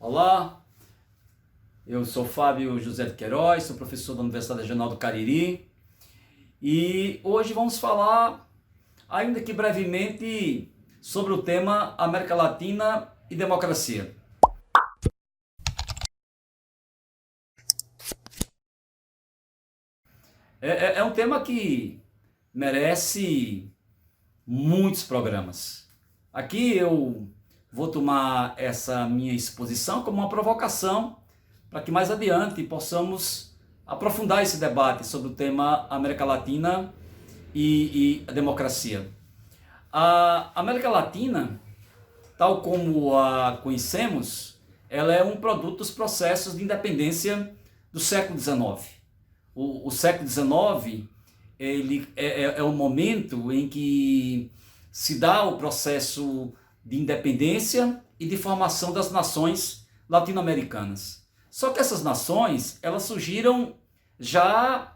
Olá, eu sou Fábio José de Queiroz, sou professor da Universidade Regional do Cariri e hoje vamos falar, ainda que brevemente, sobre o tema América Latina e democracia. É um tema que merece muitos programas. Aqui eu vou tomar essa minha exposição como uma provocação para que mais adiante possamos aprofundar esse debate sobre o tema América Latina e a democracia. A América Latina, tal como a conhecemos, ela é um produto dos processos de independência do século XIX. O século XIX é o momento em que se dá o processo de independência e de formação das nações latino-americanas. Só que essas nações, elas surgiram já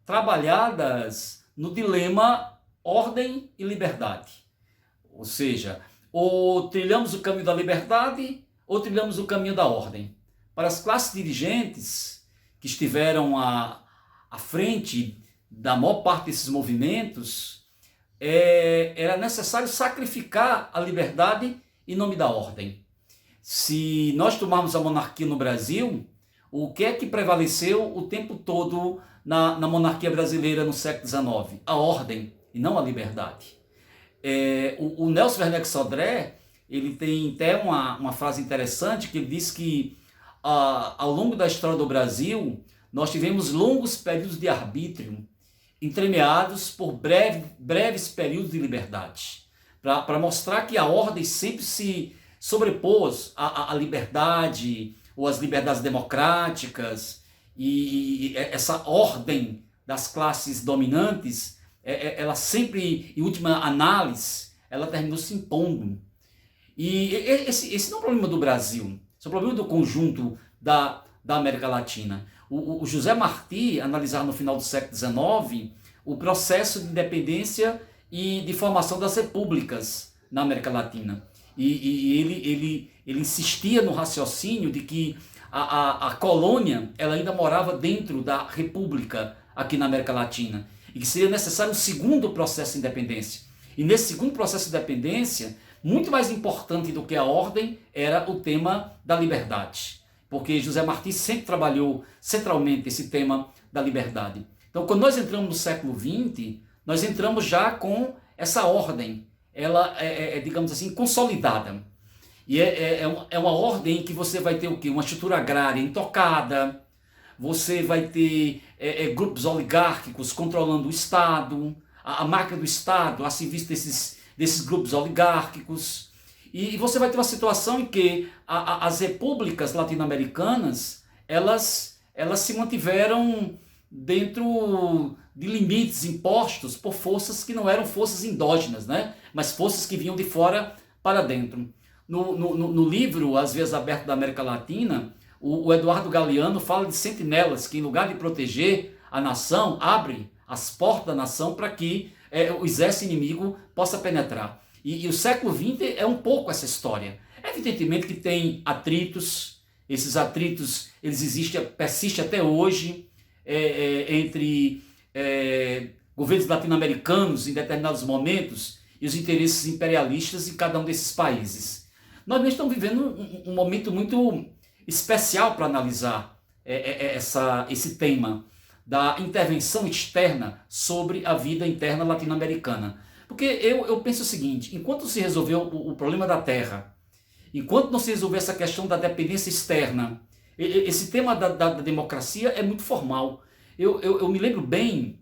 trabalhadas no dilema ordem e liberdade. Ou seja, ou trilhamos o caminho da liberdade ou trilhamos o caminho da ordem. Para as classes dirigentes que estiveram à frente da maior parte desses movimentos, era necessário sacrificar a liberdade em nome da ordem. Se nós tomarmos a monarquia no Brasil, o que é que prevaleceu o tempo todo na monarquia brasileira no século XIX? A ordem e não a liberdade. O Nelson Werneck Sodré, ele tem até uma frase interessante que ele diz que ao longo da história do Brasil nós tivemos longos períodos de arbítrio entremeados por breves períodos de liberdade, para mostrar que a ordem sempre se sobrepôs à liberdade ou às liberdades democráticas, e essa ordem das classes dominantes, ela sempre, em última análise, ela terminou se impondo. E esse não é um problema do Brasil, esse é um problema do conjunto da América Latina. O José Martí analisava no final do século XIX o processo de independência e de formação das repúblicas na América Latina. E ele insistia no raciocínio de que a colônia ela ainda morava dentro da república aqui na América Latina e que seria necessário um segundo processo de independência. E nesse segundo processo de independência, muito mais importante do que a ordem era o tema da liberdade, porque José Martí sempre trabalhou centralmente esse tema da liberdade. Então, quando nós entramos no século XX, nós entramos já com essa ordem, ela digamos assim, consolidada. E é uma ordem em que você vai ter o quê? Uma estrutura agrária intocada, você vai ter grupos oligárquicos controlando o Estado, a máquina do Estado a serviço desses grupos oligárquicos. E você vai ter uma situação em que as repúblicas latino-americanas, elas se mantiveram dentro de limites impostos por forças que não eram forças endógenas, né? Mas forças que vinham de fora para dentro. No livro As Vias Abertas da América Latina, o Eduardo Galeano fala de sentinelas que, em lugar de proteger a nação, abrem as portas da nação para que o exército inimigo possa penetrar. E o século XX é um pouco essa história. Evidentemente que tem atritos, esses atritos eles persistem até hoje entre governos latino-americanos em determinados momentos e os interesses imperialistas em cada um desses países. Nós mesmo estamos vivendo um momento muito especial para analisar esse tema da intervenção externa sobre a vida interna latino-americana. Porque eu penso o seguinte, enquanto se resolveu o problema da terra, enquanto não se resolver essa questão da dependência externa, esse tema da democracia é muito formal. Eu me lembro bem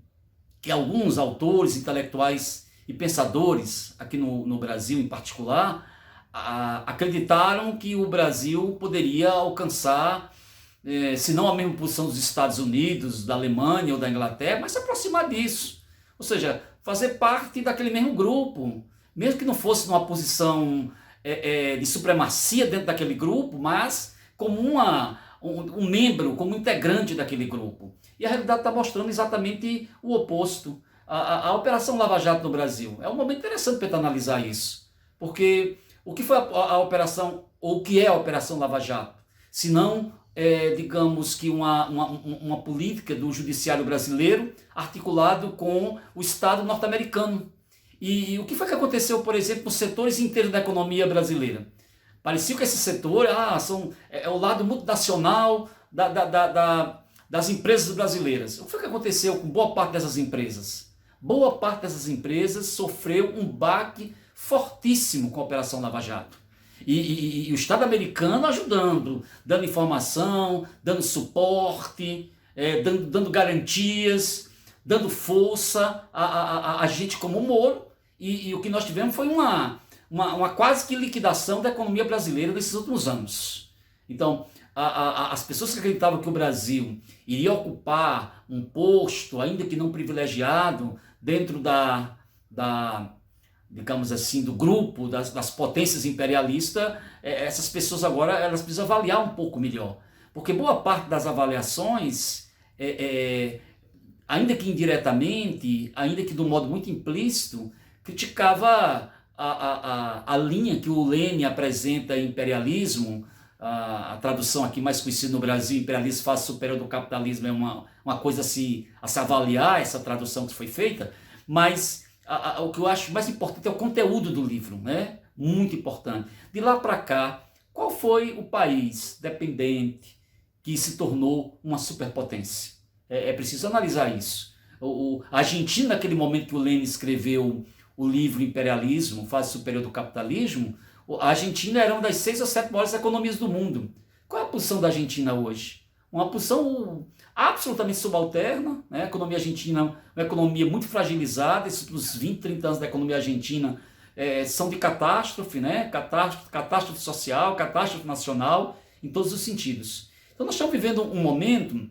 que alguns autores, intelectuais e pensadores, aqui no Brasil em particular, acreditaram que o Brasil poderia alcançar, se não a mesma posição dos Estados Unidos, da Alemanha ou da Inglaterra, mas se aproximar disso. Ou seja, fazer parte daquele mesmo grupo, mesmo que não fosse numa posição de supremacia dentro daquele grupo, mas como um membro, como integrante daquele grupo. E a realidade está mostrando exatamente o oposto. A Operação Lava Jato no Brasil é um momento interessante para analisar isso, porque o que foi a Operação ou o que é a Operação Lava Jato, senão, digamos que uma política do judiciário brasileiro articulado com o Estado norte-americano. E o que foi que aconteceu, por exemplo, nos setores inteiros da economia brasileira? Parecia que esse setor é o lado multinacional das empresas brasileiras. O que foi que aconteceu com boa parte dessas empresas? Boa parte dessas empresas sofreu um baque fortíssimo com a Operação Lava Jato. E o Estado americano ajudando, dando informação, dando suporte, dando garantias, dando força a gente como o Moro. E o que nós tivemos foi uma quase que liquidação da economia brasileira nesses últimos anos. Então, as pessoas que acreditavam que o Brasil iria ocupar um posto, ainda que não privilegiado, dentro digamos assim, do grupo das potências imperialistas, essas pessoas agora elas precisam avaliar um pouco melhor. Porque boa parte das avaliações, ainda que indiretamente, ainda que de um modo muito implícito, criticava a linha que o Lênin apresenta em imperialismo. A tradução aqui mais conhecida no Brasil, imperialismo fase superior do capitalismo, é uma coisa a se avaliar, essa tradução que foi feita, mas o que eu acho mais importante é o conteúdo do livro, né? Muito importante. De lá para cá, qual foi o país dependente que se tornou uma superpotência? É preciso analisar isso. A Argentina, naquele momento que o Lênin escreveu o livro Imperialismo, Fase Superior do Capitalismo, a Argentina era uma das 6 ou 7 maiores economias do mundo. Qual é a posição da Argentina hoje? Uma posição absolutamente subalterna, né? A economia argentina é uma economia muito fragilizada. Esses últimos 20, 30 anos da economia argentina são de catástrofe, né? Catástrofe social, catástrofe nacional, em todos os sentidos. Então nós estamos vivendo um momento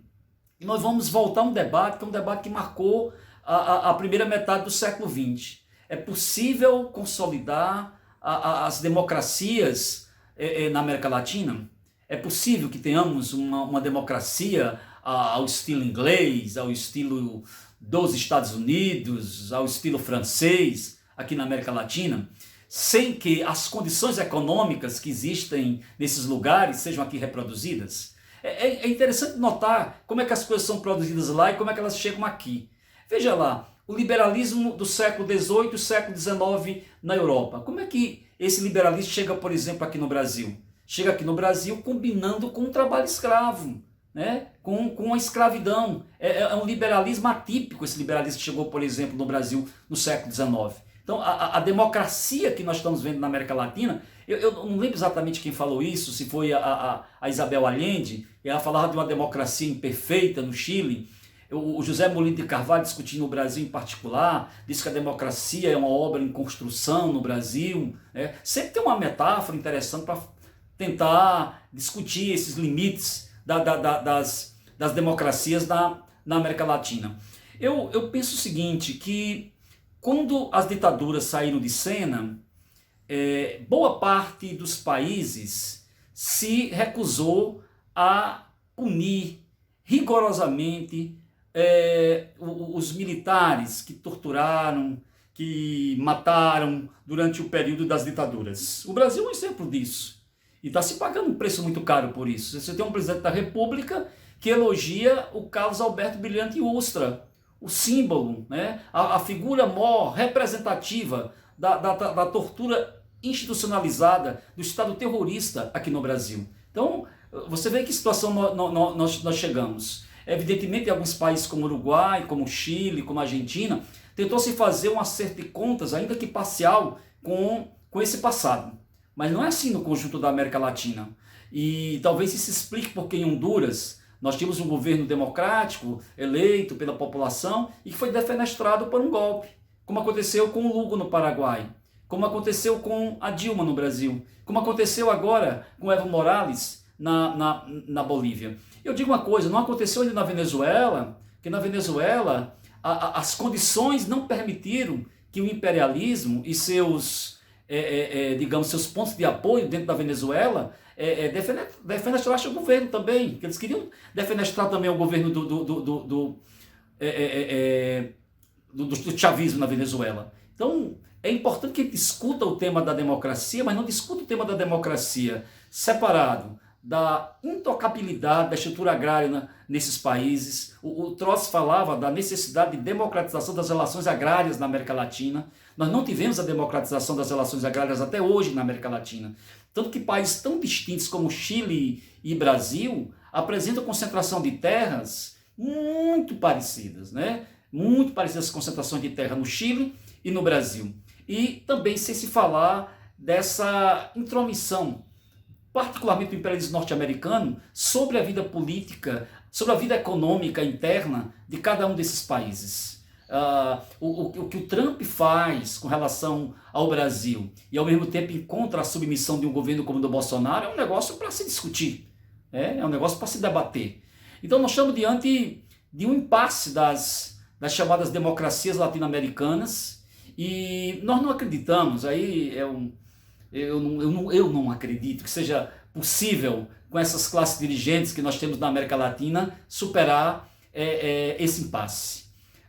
e nós vamos voltar a um debate, que é um debate que marcou a primeira metade do século XX. É possível consolidar as democracias na América Latina? É possível que tenhamos uma democracia ao estilo inglês, ao estilo dos Estados Unidos, ao estilo francês, aqui na América Latina, sem que as condições econômicas que existem nesses lugares sejam aqui reproduzidas? É interessante notar como é que as coisas são produzidas lá e como é que elas chegam aqui. Veja lá, o liberalismo do século XVIII e século XIX na Europa. Como é que esse liberalismo chega, por exemplo, aqui no Brasil? Chega aqui no Brasil combinando com o trabalho escravo, né? com a escravidão. É um liberalismo atípico, esse liberalismo que chegou, por exemplo, no Brasil no século XIX. Então, a democracia que nós estamos vendo na América Latina, eu não lembro exatamente quem falou isso, se foi a Isabel Allende, ela falava de uma democracia imperfeita no Chile. O José Molino de Carvalho, discutindo no Brasil em particular, diz que a democracia é uma obra em construção no Brasil. Né? Sempre tem uma metáfora interessante para tentar discutir esses limites das democracias na América Latina. Eu penso o seguinte, que quando as ditaduras saíram de cena, boa parte dos países se recusou a punir rigorosamente os militares que torturaram, que mataram durante o período das ditaduras. O Brasil é um exemplo disso. E está se pagando um preço muito caro por isso. Você tem um presidente da República que elogia o Carlos Alberto Brilhante Ustra, o símbolo, né? a figura maior representativa da tortura institucionalizada do Estado terrorista aqui no Brasil. Então, você vê que situação nós chegamos. Evidentemente, em alguns países como o Uruguai, como o Chile, como a Argentina, tentou-se fazer um acerto de contas, ainda que parcial, com esse passado. Mas não é assim no conjunto da América Latina. E talvez isso explique porque em Honduras nós tínhamos um governo democrático, eleito pela população, e que foi defenestrado por um golpe, como aconteceu com o Lugo no Paraguai, como aconteceu com a Dilma no Brasil, como aconteceu agora com Evo Morales na Bolívia. Eu digo uma coisa, não aconteceu ainda na Venezuela, que na Venezuela as condições não permitiram que o imperialismo e seus, digamos, seus pontos de apoio dentro da Venezuela defenestrassem o governo também, que eles queriam defenestrar também o governo do chavismo na Venezuela. Então, é importante que a gente discuta o tema da democracia, mas não discuta o tema da democracia separado da intocabilidade da estrutura agrária nesses países. O Trotsky falava da necessidade de democratização das relações agrárias na América Latina. Nós não tivemos a democratização das relações agrárias até hoje na América Latina. Tanto que países tão distintos como Chile e Brasil apresentam concentração de terras muito parecidas, né? Muito parecidas as concentrações de terra no Chile e no Brasil. E também sem se falar dessa intromissão, particularmente do imperialismo norte-americano, sobre a vida política, sobre a vida econômica interna de cada um desses países. O que o Trump faz com relação ao Brasil e ao mesmo tempo encontra a submissão de um governo como o do Bolsonaro é um negócio para se discutir, é um negócio para se debater. Então nós estamos diante de um impasse das chamadas democracias latino-americanas e nós não acreditamos, aí eu não acredito que seja possível, com essas classes dirigentes que nós temos na América Latina, superar esse impasse.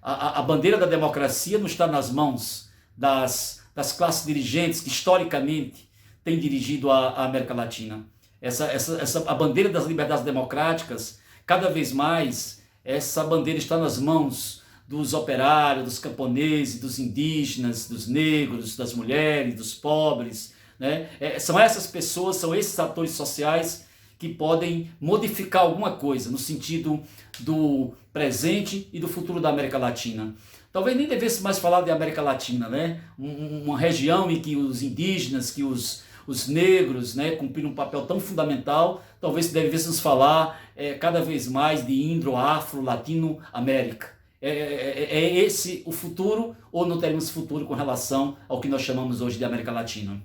A bandeira da democracia não está nas mãos das classes dirigentes que historicamente têm dirigido a América Latina. A bandeira das liberdades democráticas, cada vez mais, essa bandeira está nas mãos dos operários, dos camponeses, dos indígenas, dos negros, das mulheres, dos pobres, né? São essas pessoas, são esses atores sociais que podem modificar alguma coisa no sentido do presente e do futuro da América Latina. Talvez nem devesse mais falar de América Latina, né? Uma região em que os indígenas, que os negros, né, cumpriram um papel tão fundamental, talvez devêssemos falar cada vez mais de Indo, Afro, Latino, América. É esse o futuro ou não teremos futuro com relação ao que nós chamamos hoje de América Latina?